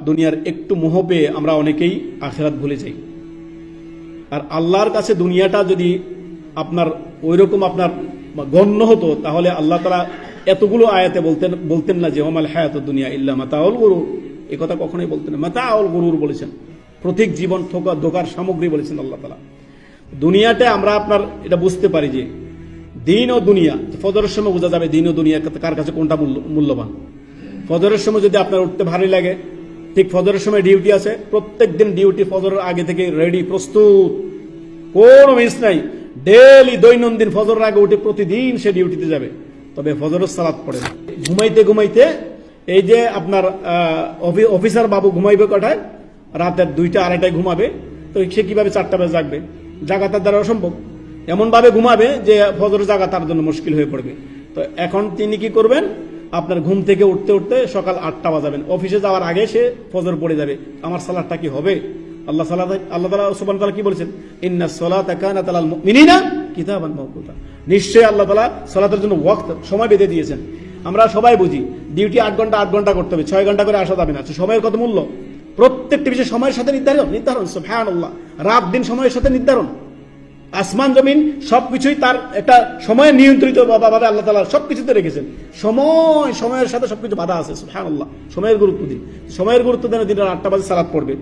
দুনিয়ার একটু মোহ পেয়ে আমরা অনেকেই আখিরাত ভুলে যাই। আর আল্লাহর কাছে দুনিয়াটা যদি আপনার ওইরকম আপনার গণ্য হতো, তাহলে আল্লাহ তাআলা এতগুলো আয়াতে বলতেন না যে ওমাল হায়াতুদ দুনিয়া ইল্লা মাতাউল গুরুর। এই কথা কখনোই বলতেন না। মাতাউল গুরুর বলেছেন, প্রতীক জীবন ধোকার সামগ্রী বলেছেন আল্লাহ তাআলা। দুনিয়াতে আমরা আপনার এটা বুঝতে পারি যে দিন ও দুনিয়া, ফজরের সময় বোঝা যাবে দিন ও দুনিয়া কার কাছে কোনটা মূল্যবান। ফজরের সময় যদি আপনার উঠতে ভারী লাগে, ঠিক ফজরের সময় ডিউটি আছে, প্রত্যেক দিন ডিউটি ফজরের আগে থেকে রেডি, প্রস্তুত, কোনো মিস নাই, ডেইলি দৈনন্দিন ফজরের আগে উঠে প্রতিদিন সে ডিউটিতে যাবে। তবে ফজরের সালাত পড়ে না। ঘুমাইতে ঘুমাইতে এই যে আপনার অফিসার বাবু ঘুমাইবে কটায়? রাতের 2টা 2:30টায় ঘুমাবে। তো সে কিভাবে 4টা বাজে জাগবে? জাগা তার দ্বারা অসম্ভব। এমন ভাবে ঘুমাবে যে ফজর জাগা তার জন্য মুশকিল হয়ে পড়বে। তো এখন তিনি কি করবেন? আপনার ঘুম থেকে উঠতে উঠতে সকাল 8টা বাজাবেন, অফিসে যাওয়ার আগে সে ফজর পড়ে যাবে। আমার সালাতটা কি হবে? আল্লাহ তাআলা সুবহানাহু ওয়া তাআলা কি বলেছেন? ইন্নাস সালাতা কানাত আলাল মুমিনিনা কিতাবান মাওকুতা। নিশ্চয়ই আল্লাহ তাআলা সালাতের জন্য ওয়াক্ত, সময় বেঁধে দিয়েছেন। আমরা সবাই বুঝি ডিউটি 8 ঘন্টা 8 ঘন্টা করতে হবে, 6 ঘন্টা করে আসা যাবে না। সময়ের কত মূল্য? প্রত্যেকটি বিষয় সময়ের সাথে নির্ধারণ। সুবহানাল্লাহ, রাত দিন সময়ের সাথে নির্ধারণ। আসমান জমিন সবকিছুই তার একটা সময়ে নিয়ন্ত্রিত ভাবে আল্লাহ তাআলা সবকিছুতে রেখেছেন। সময়ের সাথে সবকিছু বাধা আছে। সুবহানাল্লাহ, সময়ের গুরুত্ব দিন। সময়ের গুরুত্ব দেন, দিনের 8টা বাজে সালাত পড়বে।